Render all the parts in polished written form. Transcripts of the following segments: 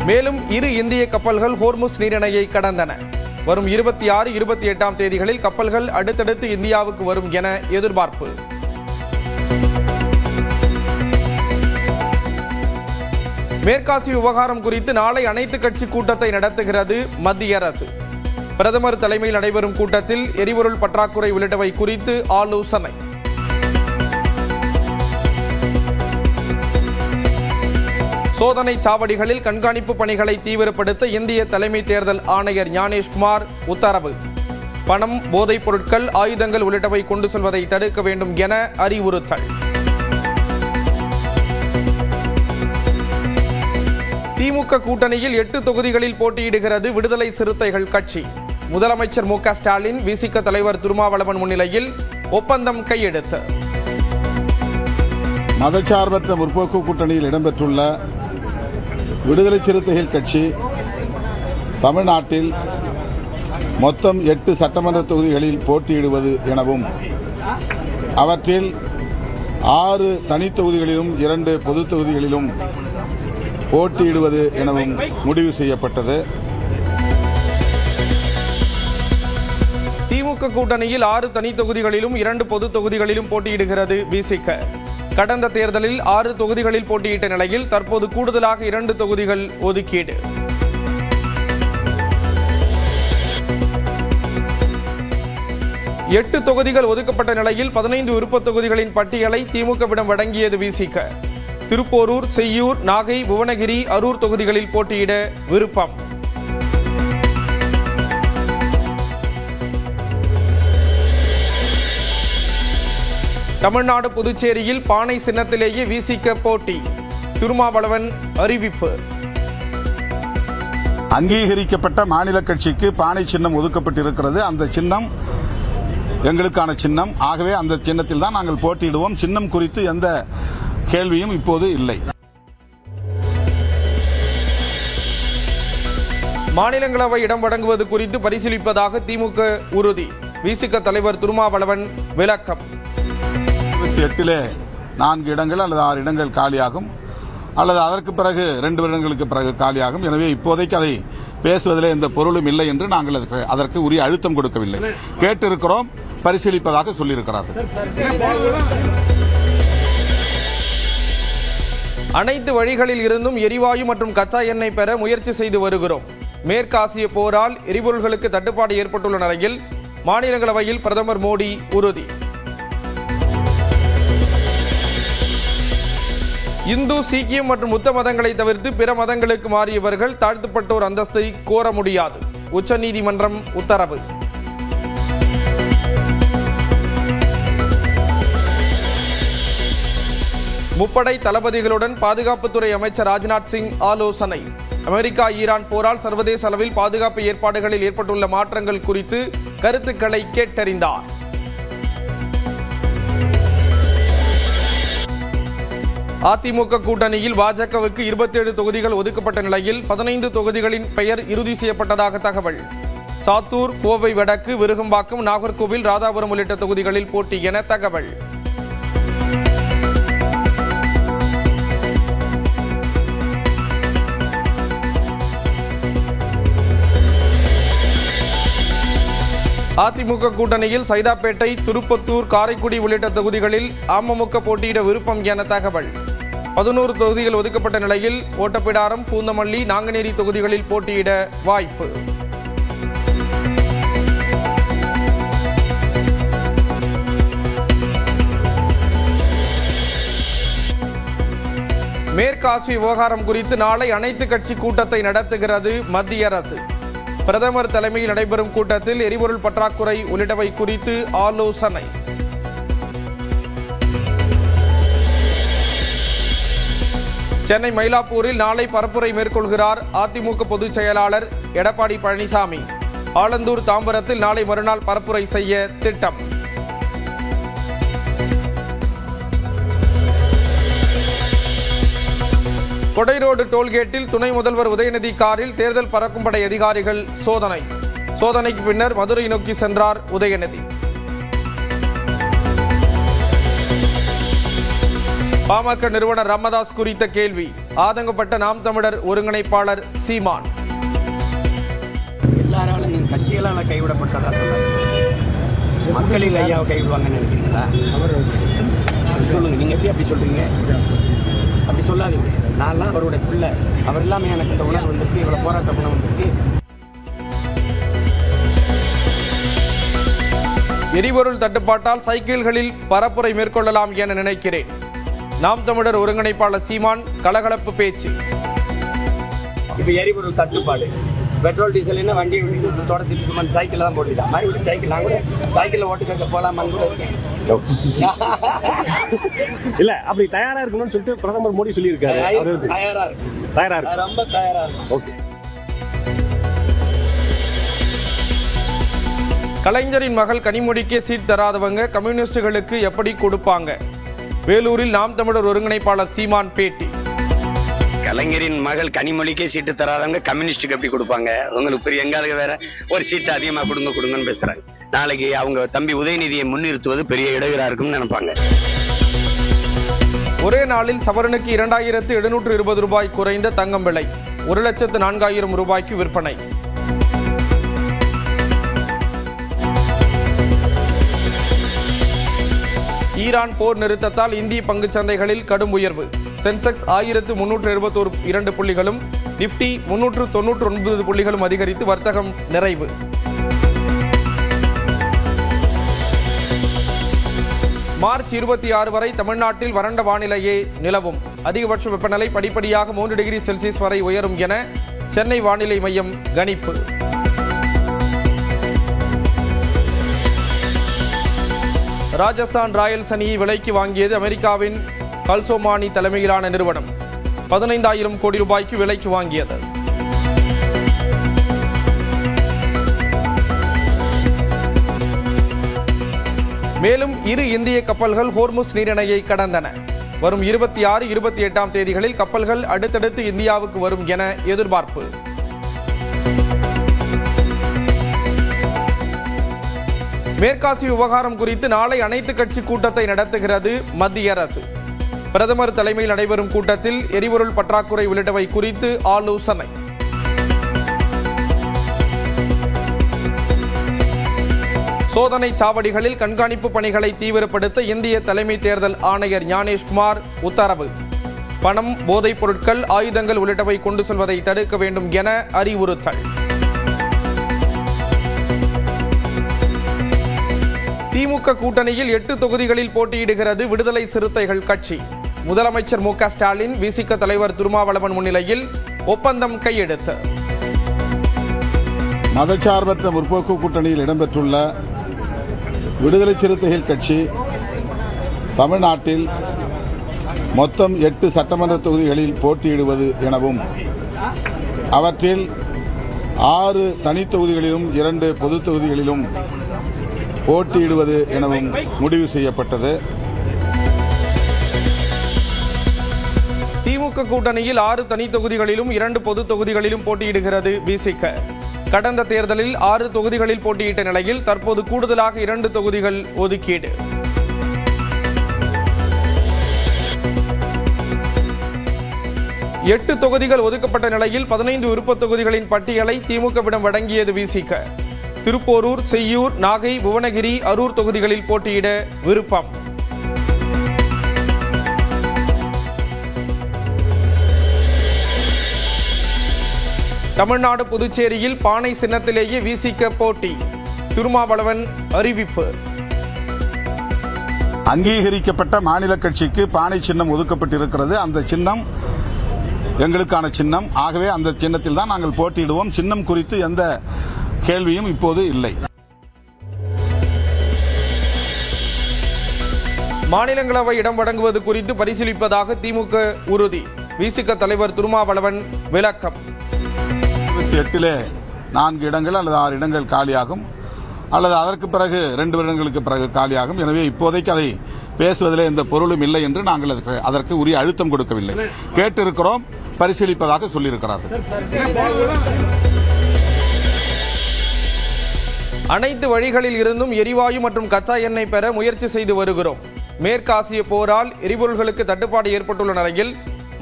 மேலும் இரு இந்திய கப்பல்கள் ஹோர்முஸ் நீரிணையை கடந்தன. வரும் 26, 28 தேதிகளில் கப்பல்கள் அடுத்தடுத்து இந்தியாவுக்கு வரும் என எதிர்பார்ப்பு. மேற்காசிய விவகாரம் குறித்து நாளை அனைத்து கட்சி கூட்டத்தை நடத்துகிறது மத்திய அரசு. பிரதமர் தலைமையில் நடைபெறும் கூட்டத்தில் எரிபொருள் பற்றாக்குறை உள்ளிட்டவை குறித்து ஆலோசனை. சோதனை சாவடிகளில் கண்காணிப்பு பணிகளை தீவிரப்படுத்த இந்திய தலைமை தேர்தல் ஆணையர் ஞானேஷ்குமார் உத்தரவு. பணம், போதைப் பொருட்கள், ஆயுதங்கள் உள்ளிட்டவை கொண்டு செல்வதை தடுக்க வேண்டும் என அறிவுறுத்தல். திமுக கூட்டணியில் 8 தொகுதிகளில் போட்டியிடுகிறது விடுதலை சிறுத்தைகள் கட்சி. முதலமைச்சர் மு.க. ஸ்டாலின், விசிக தலைவர் திருமாவளவன் முன்னிலையில் ஒப்பந்தம் கையெழுத்து. மதச்சார்பற்ற முற்போக்கு கூட்டணியில் இடம்பெற்றுள்ள விடுதலை சிறுத்தைகள் கட்சி தமிழ்நாட்டில் மொத்தம் 8 சட்டமன்ற தொகுதிகளில் போட்டியிடுவது எனவும் அவற்றில் 6 தனி தொகுதிகளிலும் 2 பொது தொகுதிகளிலும் போட்டியிடுவது எனவும் முடிவு செய்யப்பட்டது. திமுக கூட்டணியில் 6 தனி தொகுதிகளிலும் 2 பொது தொகுதிகளிலும் போட்டியிடுகிறது விசிக. கடந்த தேர்தலில் 6 தொகுதிகளில் போட்டியிட்ட நிலையில் தற்போது கூடுதலாக 2 தொகுதிகள் ஒதுக்கீடு. எட்டு தொகுதிகள் ஒதுக்கப்பட்ட நிலையில் 15 விருப்ப தொகுதிகளின் பட்டியலை திமுகவிடம் வழங்கியது விசிக. திருப்போரூர், செய்யூர், நாகை, புவனகிரி, அரூர் தொகுதிகளில் போட்டியிட விருப்பம். தமிழ்நாடு புதுச்சேரியில் பானை சின்னத்திலேயே விசிக போட்டி. திருமாவளவன் அறிவிப்பு. அங்கீகரிக்கப்பட்ட மாநில கட்சிக்கு பானை சின்னம் ஒதுக்கப்பட்டிருக்கிறது. அந்த சின்னம் எங்களுக்கான சின்னம். ஆகவே அந்த சின்னத்தில் தான் நாங்கள் போட்டியிடுவோம். சின்னம் குறித்து எந்த கேள்வியும் இப்போது இல்லை. மாநிலங்களவை இடம் வழங்குவது குறித்து பரிசீலிப்பதாக திமுக உறுதி. விசிக தலைவர் திருமாவளவன் விளக்கம். 28 4 இடங்கள் அல்லது 6 இடங்கள் காலியாகும், அல்லது அதற்கு பிறகு 2 வருடங்களுக்கு பிறகு காலியாகும். எனவே இப்போதைக்கு அதை பேசுவதில் எந்த பொருளும் இல்லை என்று நாங்கள் அதற்கு உரிய அழுத்தம் கொடுக்கவில்லை. கேட்டிருக்கிறோம், பரிசீலிப்பதாக சொல்லியிருக்கிறார்கள். அனைத்து வழிகளில் இருந்தும் எரிவாயு மற்றும் கச்சா எண்ணெய் பெற முயற்சி செய்து வருகிறோம். மேற்காசிய போரால் எரிபொருள்களுக்கு தட்டுப்பாடு ஏற்பட்டுள்ள நிலையில் மாநிலங்களவையில் பிரதமர் மோடி உறுதி. இந்து, சீக்கியம் மற்றும் புத்த மதங்களை தவிர்த்து பிற மதங்களுக்கு மாறியவர்கள் தாழ்த்தப்பட்டோர் அந்தஸ்தை கோர முடியாது. உச்சநீதிமன்றம் உத்தரவு. முப்படை தளபதிகளுடன் பாதுகாப்புத்துறை அமைச்சர் ராஜ்நாத் சிங் ஆலோசனை. அமெரிக்கா ஈரான் போரால் சர்வதேச அளவில் பாதுகாப்பு ஏற்பாடுகளில் ஏற்பட்டுள்ள மாற்றங்கள் குறித்து கருத்துக்களை கேட்டறிந்தார். அதிமுக கூட்டணியில் பாஜகவுக்கு 27 தொகுதிகள் ஒதுக்கப்பட்ட நிலையில் 15 தொகுதிகளின் பெயர் இறுதி செய்யப்பட்டதாக தகவல். சாத்தூர், கோவை வடக்கு, விருகம்பாக்கம், நாகர்கோவில், ராதாபுரம் உள்ளிட்ட தொகுதிகளில் போட்டி என தகவல். அதிமுக கூட்டணியில் சைதாப்பேட்டை, திருப்பத்தூர், காரைக்குடி உள்ளிட்ட தொகுதிகளில் அமமுக போட்டியிட விருப்பம் என தகவல். 11 தொகுதிகள் ஒதுக்கப்பட்ட நிலையில் ஓட்டப்பிடாரம், பூந்தமல்லி, நாங்குநேரி தொகுதிகளில் போட்டியிட வாய்ப்பு. மேற்காசிய விவகாரம் குறித்து நாளை அனைத்து கட்சி கூட்டத்தை நடத்துகிறது மத்திய அரசு. பிரதமர் தலைமையில் நடைபெறும் கூட்டத்தில் எரிபொருள் பற்றாக்குறை உள்ளிட்டவை குறித்து ஆலோசனை. சென்னை மயிலாப்பூரில் நாளை பரப்புரை மேற்கொள்கிறார் அதிமுக பொதுச் செயலாளர் எடப்பாடி பழனிசாமி. ஆலந்தூர், தாம்பரத்தில் நாளை மறுநாள் பரப்புரை செய்ய திட்டம். கொடைரோடு டோல்கேட்டில் துணை முதல்வர் உதயநிதி காரில் தேர்தல் பறக்கும் படை அதிகாரிகள் சோதனை. சோதனைக்கு பின்னர் மதுரை நோக்கி சென்றார் உதயநிதி. பாமக நிறுவனர் ராமதாஸ் குறித்த கேள்வி ஆதங்கப்பட்ட நாம் தமிழர் ஒருங்கிணைப்பாளர் சீமான். எல்லாராலும் நீங்க கட்சிகளால் கைவிடப்பட்டதா சொல்லாது, மக்களில் ஐயாவை கைவிடுவாங்கன்னு நினைக்கிறீங்களா? சொல்லுங்க, நீங்க எப்படி அப்படி சொல்றீங்க? அப்படி சொல்லாதீங்க. நான்லாம் அவருடைய பிள்ளை, அவர் இல்லாமல் எனக்கு இந்த உணர்வு வந்திருக்கு, இவ்வளவு போராட்ட குணம் வந்திருக்கு. எரிபொருள் தட்டுப்பாட்டால் சைக்கிள்களில் பரப்புரை மேற்கொள்ளலாம் என நினைக்கிறேன். நாம் தமிழர் ஒருங்கிணைப்பாளர் சீமான் கலகலப்பு பேச்சு. இப்போ எரிபொருள் தட்டுப்பாடு, பெட்ரோல் டீசல் என்ன வண்டியை விட்டு தொடச்சிட்டு சும்மா சைக்கிள் தான் போட்டுக்கிட்டேன். மறுபடியும் சைக்கிள் நான் கூட சைக்கிளில் ஓட்டுக்க போகலாமான்னு கூட இருக்கேன். இல்ல அப்படி தயாரா இருக்கணும்னு சொல்லிட்டு பிரதமர் மோடி சொல்லியிருக்காரு. தயாரா இருக்கு, ரொம்ப தயாரா இருக்கு. ஓகே. கலைஞரின் மகள் கனிமொழிக்கே சீட் தராதவங்க கம்யூனிஸ்டுகளுக்கு எப்படி கொடுப்பாங்க? வேலூரில் நாம் தமிழர் ஒருங்கிணைப்பாளர் சீமான் பேட்டி. கலைஞரின் மகள் கனிமொழிக்கே சீட்டு தராதவங்க கம்யூனிஸ்டுக்கு எப்படி கொடுப்பாங்க? உங்களுக்கு பெரிய எங்காவது வேற ஒரு சீட்டு அதிகமா கொடுங்கன்னு பேசுறாங்க. நாளைக்கு அவங்க தம்பி உதயநிதியை முன்னிறுத்துவது பெரிய இடையூறா இருக்கும்னு நினைப்பாங்க. ஒரே நாளில் சவரனுக்கு 2720 ரூபாய் குறைந்த தங்கம் விலை 1,04,000 ரூபாய்க்கு விற்பனை. ஈரான் போர் நிறுத்தத்தால் இந்திய பங்குச் சந்தைகளில் கடும் உயர்வு. சென்செக்ஸ் 1372 புள்ளிகளும், நிப்டி 399 புள்ளிகளும் அதிகரித்து வர்த்தகம் நிறைவு. மார்ச் 26 வரை தமிழ்நாட்டில் வறண்ட வானிலையே நிலவும். அதிகபட்ச வெப்பநிலை படிப்படியாக 3 டிகிரி செல்சியஸ் வரை உயரும் என சென்னை வானிலை மையம் கணிப்பு. ராஜஸ்தான் ராயல்ஸ் அணியை விலைக்கு வாங்கியது அமெரிக்காவின் கல்சோமானி தலைமையிலான நிறுவனம். 15,000 கோடி ரூபாய்க்கு விலைக்கு வாங்கியது. மேலும் 2 இந்திய கப்பல்கள் ஹோர்முஸ் நீரிணையை கடந்தன. வரும் 26, 28 தேதிகளில் கப்பல்கள் அடுத்தடுத்து இந்தியாவுக்கு வரும் என எதிர்பார்ப்பு. மேற்காசிய விவகாரம் குறித்து நாளை அனைத்து கட்சி கூட்டத்தை நடத்துகிறது மத்திய அரசு. பிரதமர் தலைமையில் நடைபெறும் கூட்டத்தில் எரிபொருள் பற்றாக்குறை உள்ளிட்டவை குறித்து ஆலோசனை. சோதனை சாவடிகளில் கண்காணிப்பு பணிகளை தீவிரப்படுத்த இந்திய தலைமை தேர்தல் ஆணையர் ஞானேஷ்குமார் உத்தரவு. பணம், போதைப் பொருட்கள், ஆயுதங்கள் உள்ளிட்டவை கொண்டு செல்வதை தடுக்க வேண்டும் என அறிவுறுத்தல். திமுக கூட்டணியில் 8 தொகுதிகளில் போட்டியிடுகிறது விடுதலை சிறுத்தைகள் கட்சி. முதலமைச்சர் மு க ஸ்டாலின், விசிக தலைவர் திருமாவளவன் முன்னிலையில் ஒப்பந்தம் கையெழுத்து. மதச்சார்பற்ற முற்போக்கு கூட்டணியில் இடம்பெற்றுள்ள விடுதலை சிறுத்தைகள் கட்சி தமிழ்நாட்டில் மொத்தம் 8 சட்டமன்ற தொகுதிகளில் போட்டியிடுவது எனவும் அவற்றில் 6 தனி தொகுதிகளிலும் 2 பொது தொகுதிகளிலும் போட்டியிடுவது எனவும் முடிவு செய்யப்பட்டது. திமுக கூட்டணியில் 6 தனி தொகுதிகளிலும் 2 பொது தொகுதிகளிலும் போட்டியிடுகிறது விசிக. கடந்த தேர்தலில் 6 தொகுதிகளில் போட்டியிட்ட நிலையில் தற்போது கூடுதலாக 2 தொகுதிகள் ஒதுக்கீடு. எட்டு தொகுதிகள் ஒதுக்கப்பட்ட நிலையில் 15 விருப்ப தொகுதிகளின் பட்டியலை திமுகவிடம் வழங்கியது விசிக. திருப்போரூர், செய்யூர், நாகை, புவனகிரி, அரூர் தொகுதிகளில் போட்டியிட விருப்பம். தமிழ்நாடு புதுச்சேரியில் பானை சின்னத்திலேயே விசிக போட்டி. திருமாவளவன் அறிவிப்பு. அங்கீகரிக்கப்பட்ட மாநில கட்சிக்கு பானை சின்னம் ஒதுக்கப்பட்டிருக்கிறது. அந்த சின்னம் எங்களுக்கான சின்னம். ஆகவே அந்த சின்னத்தில் தான் நாங்கள் போட்டியிடுவோம். சின்னம் குறித்து எந்த கேள்வியும் இப்போது இல்லை. மாநிலங்களவை இடம் வழங்குவது குறித்து பரிசீலிப்பதாக திமுக உறுதி. விசிக தலைவர் திருமாவளவன் விளக்கம். 28 4 இடங்கள் அல்லது 6 இடங்கள் காலியாகும், அல்லது அதற்கு பிறகு 2 வருடங்களுக்கு பிறகு காலியாகும். எனவே இப்போதைக்கு அதை பேசுவதில் எந்த பொருளும் இல்லை என்று நாங்கள் அதற்கு உரிய அழுத்தம் கொடுக்கவில்லை. கேட்டிருக்கிறோம், பரிசீலிப்பதாக சொல்லியிருக்கிறார்கள். அனைத்து வழிகளில் இருந்தும் எரிவாயு மற்றும் கச்சா எண்ணெய் பெற முயற்சி செய்து வருகிறோம். மேற்காசிய போரால் எரிபொருள்களுக்கு தட்டுப்பாடு ஏற்பட்டுள்ள நிலையில்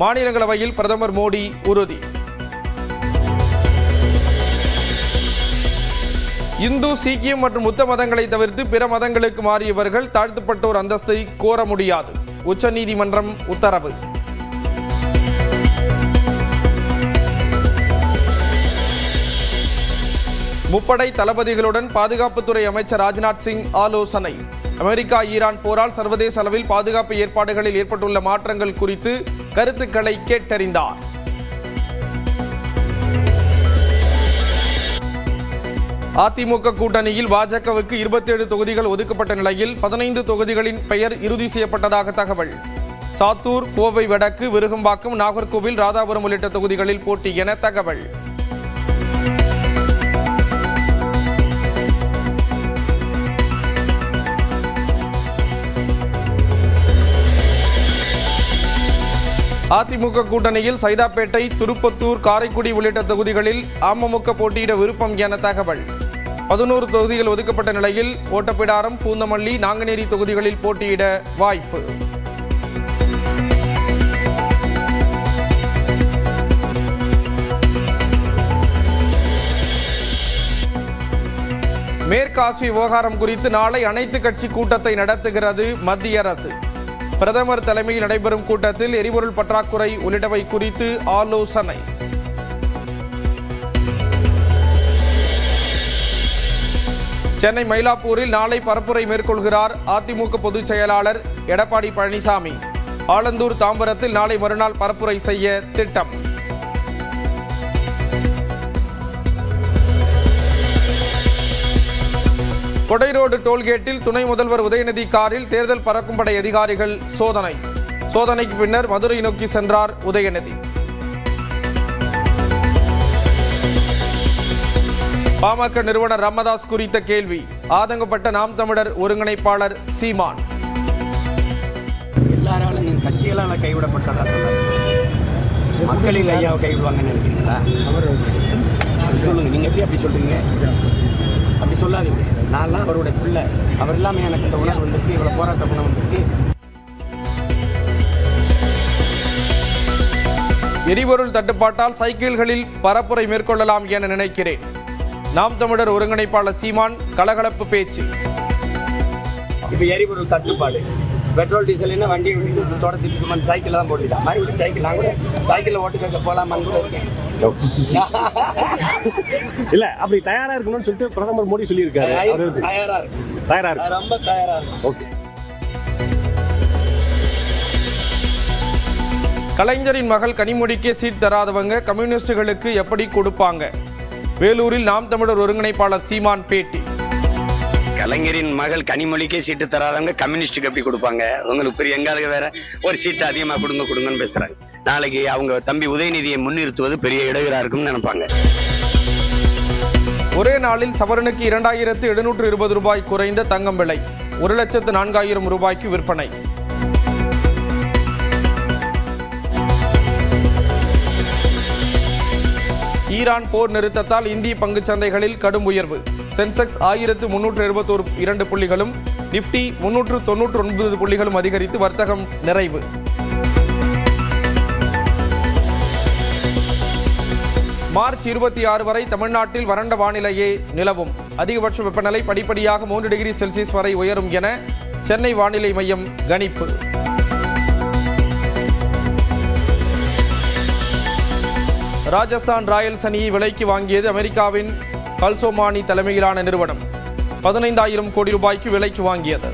மாநிலங்களவையில் பிரதமர் மோடி உறுதி. இந்து, சீக்கியம் மற்றும் புத்த மதங்களை தவிர்த்து பிற மதங்களுக்கு மாறியவர்கள் தாழ்த்தப்பட்டோர் அந்தஸ்தை கோர முடியாது. உச்சநீதிமன்றம் உத்தரவு. முப்படை தளபதிகளுடன் பாதுகாப்புத்துறை அமைச்சர் ராஜ்நாத் சிங் ஆலோசனை. அமெரிக்கா ஈரான் போரால் சர்வதேச அளவில் பாதுகாப்பு ஏற்பாடுகளில் ஏற்பட்டுள்ள மாற்றங்கள் குறித்து கருத்துக்களை கேட்டறிந்தார். அதிமுக கூட்டணியில் பாஜகவுக்கு 27 தொகுதிகள் ஒதுக்கப்பட்ட நிலையில் 15 தொகுதிகளின் பெயர் இறுதி செய்யப்பட்டதாக தகவல். சாத்தூர், கோவை வடக்கு, விருகம்பாக்கம், நாகர்கோவில், ராதாபுரம் உள்ளிட்ட தொகுதிகளில் போட்டி என தகவல். அதிமுக கூட்டணியில் சைதாப்பேட்டை, திருப்பத்தூர், காரைக்குடி உள்ளிட்ட தொகுதிகளில் அமமுக போட்டியிட விருப்பம் என தகவல். 11 தொகுதிகள் ஒதுக்கப்பட்ட நிலையில் ஓட்டப்பிடாரம், பூந்தமல்லி, நாங்குநேரி தொகுதிகளில் போட்டியிட வாய்ப்பு. மேற்காசிய விவகாரம் குறித்து நாளை அனைத்து கட்சி கூட்டத்தை நடத்துகிறது மத்திய அரசு. பிரதமர் தலைமையில் நடைபெறும் கூட்டத்தில் எரிபொருள் பற்றாக்குறை உள்ளிட்டவை குறித்து ஆலோசனை. சென்னை மயிலாப்பூரில் நாளை பரப்புரை மேற்கொள்கிறார் அதிமுக பொதுச் செயலாளர் எடப்பாடி பழனிசாமி. ஆலந்தூர், தாம்பரத்தில் நாளை மறுநாள் பரப்புரை செய்ய திட்டம். கொடைரோடு டோல்கேட்டில் துணை முதல்வர் உதயநிதி காரில் தேர்தல் பறக்கும் படை அதிகாரிகள் சோதனை. சோதனைக்கு பின்னர் மதுரை நோக்கி சென்றார் உதயநிதி. பாமக நிறுவனர் ராமதாஸ் குறித்த கேள்வி. ஆதங்கப்பட்ட நாம் தமிழர் ஒருங்கிணைப்பாளர் சீமான். எல்லாராலும் நீங்க கட்சிகளால் கைவிடப்பட்டதா சொன்னாங்க. மக்களின் ஐயாவை கைவிடுவாங்கன்னு நினைக்கிறீங்களா? சொல்லுங்க, நீங்க எப்படி அப்படி சொல்றீங்க? அப்படி சொல்லாதீங்க. நான்லாம் அவருடைய பிள்ளை. அவர் இல்லாமல் எனக்கு இந்த உணர்வு வந்திருக்கு, இவ்வளவு போராட்ட குணம் வந்திருக்கு. எரிபொருள் தட்டுப்பாட்டால் சைக்கிள்களில் பரப்புரை மேற்கொள்ளலாம் என நினைக்கிறேன். நாம் தமிழர் ஒருங்கிணைப்பாளர் சீமான் கலகலப்பு பேச்சு. இப்ப எரிபொருள் தட்டுப்பாடு, பெட்ரோல் டீசல் என்ன வண்டி தொடச்சிட்டு சும்மா சைக்கிள் தான் போட்டுட்டான். மறுபடியும் சைக்கிள் நான் கூட சைக்கிளில் ஓட்டுக்க போகலாமான்னு கூட இருக்கேன். இல்ல அப்படி தயாரா இருக்கணும்னு சொல்லிட்டு பிரதமர் மோடி சொல்லியிருக்காரு. தயாரா இருக்கு, ரொம்ப தயாரா இருக்கு. ஓகே. கலைஞரின் மகள் கனிமொழிக்கே சீட் தராதவங்க கம்யூனிஸ்டுகளுக்கு எப்படி கொடுப்பாங்க? வேலூரில் நாம் தமிழர் ஒருங்கிணைப்பாளர் சீமான் பேட்டி. கலைஞரின் மகள் கனிமொழிக்கே சீட்டு தராதவங்க கம்யூனிஸ்டுக்கு எப்படி கொடுப்பாங்க? உங்களுக்கு பெரிய எங்காவது வேற ஒரு சீட்டு அதிகமா கொடுங்கன்னு பேசுறாங்க. நாளைக்கு அவங்க தம்பி உதயநிதியை முன்னிறுத்துவது பெரிய இடையூறா இருக்கும்னு நினைப்பாங்க. ஒரே நாளில் சவரனுக்கு 2720 ரூபாய் குறைந்த தங்கம் விலை. 1,04,000 ரூபாய்க்கு விற்பனை. ஈரான் போர் நிறுத்தத்தால் இந்திய பங்குச் சந்தைகளில் கடும் உயர்வு. சென்செக்ஸ் 1372 புள்ளிகளும், நிப்டி 399 புள்ளிகளும் அதிகரித்து வர்த்தகம் நிறைவு. மார்ச் 26 வரை தமிழ்நாட்டில் வறண்ட வானிலையே நிலவும். அதிகபட்ச வெப்பநிலை படிப்படியாக 3 டிகிரி செல்சியஸ் வரை உயரும் என சென்னை வானிலை மையம் கணிப்பு. ராஜஸ்தான் ராயல்ஸ் அணியை விலைக்கு வாங்கியது அமெரிக்காவின் கல்சோமானி தலைமையிலான நிறுவனம். 15,000 கோடி ரூபாய்க்கு விலைக்கு வாங்கியது.